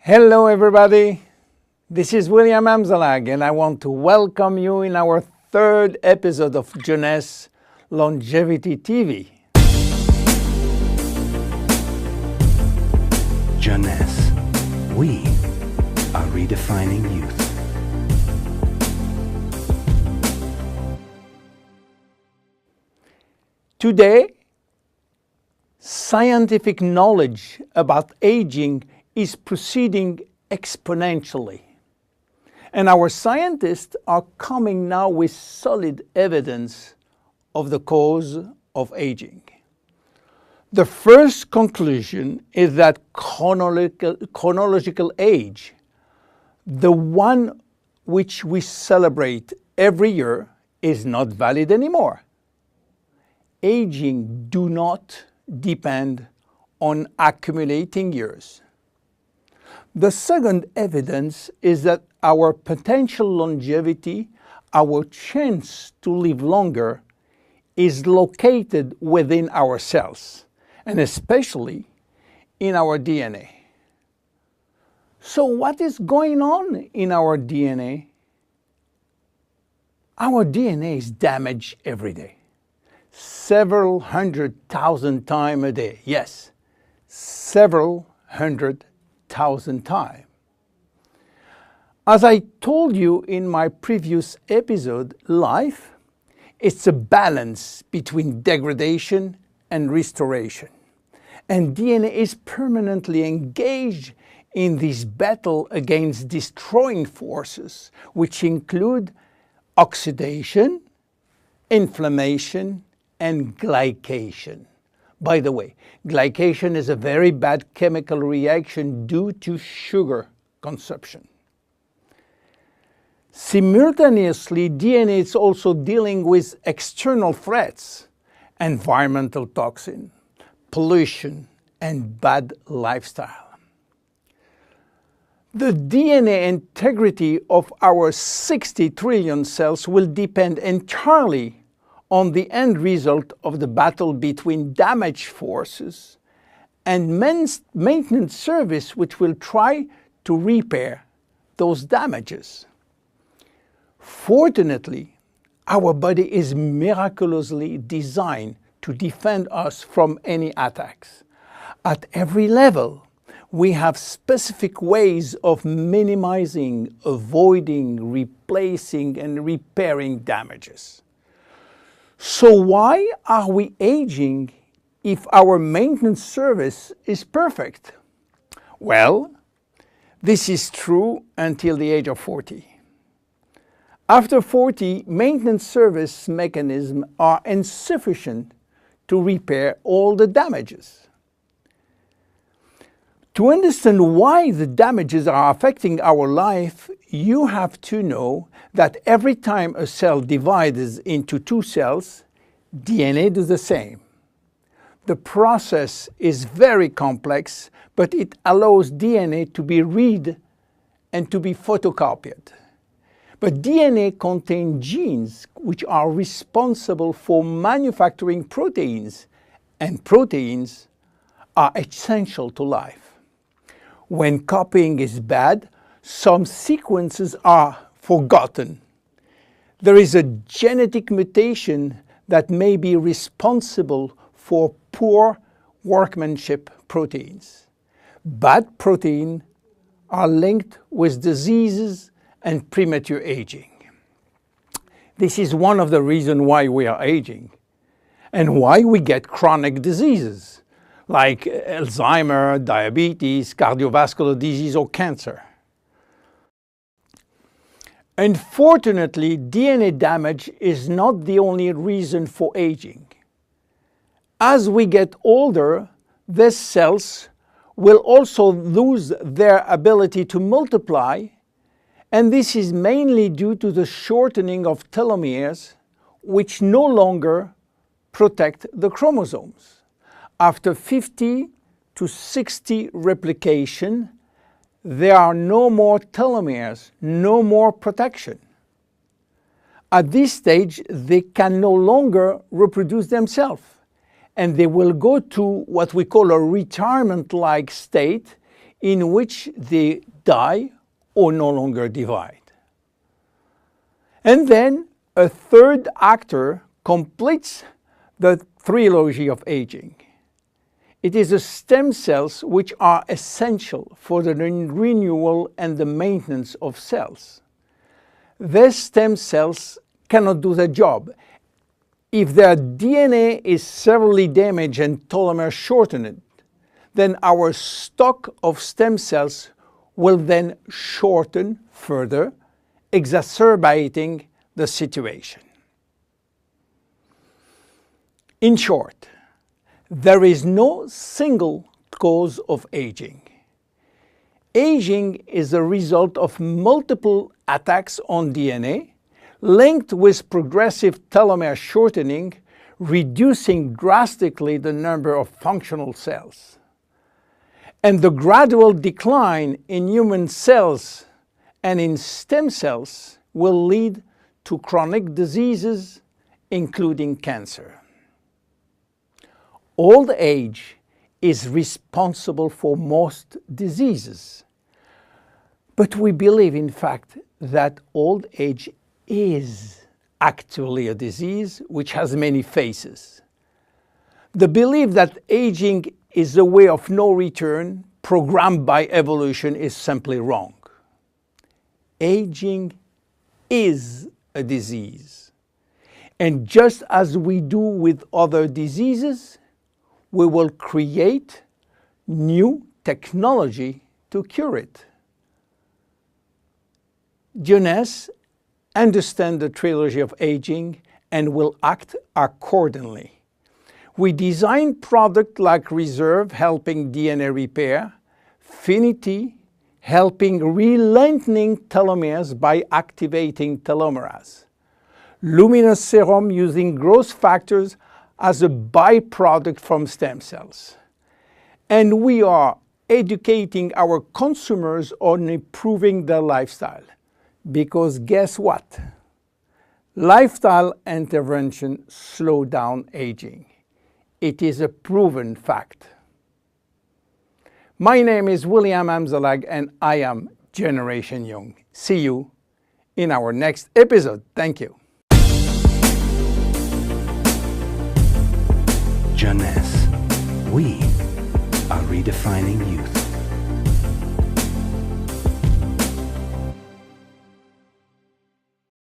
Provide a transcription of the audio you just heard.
Hello everybody, this is William Amzalag and I want to welcome you in our third episode of Jeunesse Longevity TV. Jeunesse, we are redefining youth. Today, scientific knowledge about aging is proceeding exponentially. And our scientists are coming now with solid evidence of the cause of aging. The first conclusion is that chronological age, the one which we celebrate every year, is not valid anymore. Aging do not depend on accumulating years. The second evidence is that our potential longevity, our chance to live longer, is located within our cells, and especially in our DNA. So what is going on in our DNA? Our DNA is damaged every day. Several 100,000 times a day. Yes, several 100,000 times. As I told you in my previous episode, life, it's a balance between degradation and restoration. And DNA is permanently engaged in this battle against destroying forces, which include oxidation, inflammation, and glycation. By the way, glycation is a very bad chemical reaction due to sugar consumption. Simultaneously, DNA is also dealing with external threats, environmental toxin, pollution, and bad lifestyle. The DNA integrity of our 60 trillion cells will depend entirely on the end result of the battle between damage forces and maintenance service, which will try to repair those damages. Fortunately, our body is miraculously designed to defend us from any attacks. At every level, we have specific ways of minimizing, avoiding, replacing, and repairing damages. So why are we aging if our maintenance service is perfect? Well, this is true until the age of 40. After 40, maintenance service mechanisms are insufficient to repair all the damages. To understand why the damages are affecting our life, you have to know that every time a cell divides into two cells, DNA does the same. The process is very complex, but it allows DNA to be read and to be photocopied. But DNA contains genes which are responsible for manufacturing proteins, and proteins are essential to life. When copying is bad, some sequences are forgotten. There is a genetic mutation that may be responsible for poor workmanship proteins. Bad proteins are linked with diseases and premature aging. This is one of the reasons why we are aging and why we get chronic diseases like Alzheimer's, diabetes, cardiovascular disease, or cancer. Unfortunately, DNA damage is not the only reason for aging. As we get older, these cells will also lose their ability to multiply, and this is mainly due to the shortening of telomeres, which no longer protect the chromosomes. After 50 to 60 replication, there are no more telomeres, no more protection. At this stage, they can no longer reproduce themselves, and they will go to what we call a retirement-like state, in which they die or no longer divide. And then a third actor completes the trilogy of aging. It is the stem cells which are essential for the renewal and the maintenance of cells. These stem cells cannot do the job. If their DNA is severely damaged and telomere shortened, then our stock of stem cells will then shorten further, exacerbating the situation. In short, there is no single cause of aging. Aging is a result of multiple attacks on DNA, linked with progressive telomere shortening, reducing drastically the number of functional cells. And the gradual decline in human cells and in stem cells will lead to chronic diseases, including cancer. Old age is responsible for most diseases. But we believe, in fact, that old age is actually a disease which has many faces. The belief that aging is a way of no return programmed by evolution is simply wrong. Aging is a disease. And just as we do with other diseases, we will create new technology to cure it. Jeunesse understands the trilogy of aging and will act accordingly. We design products like Reserve, helping DNA repair, Finity, helping re-lengthening telomeres by activating telomerase, Luminous Serum using growth factors as a byproduct from stem cells. And we are educating our consumers on improving their lifestyle. Because guess what? Lifestyle intervention slow down aging. It is a proven fact. My name is William Amzalag and I am Generation Young. See you in our next episode. Thank you. Jeunesse. We are redefining youth.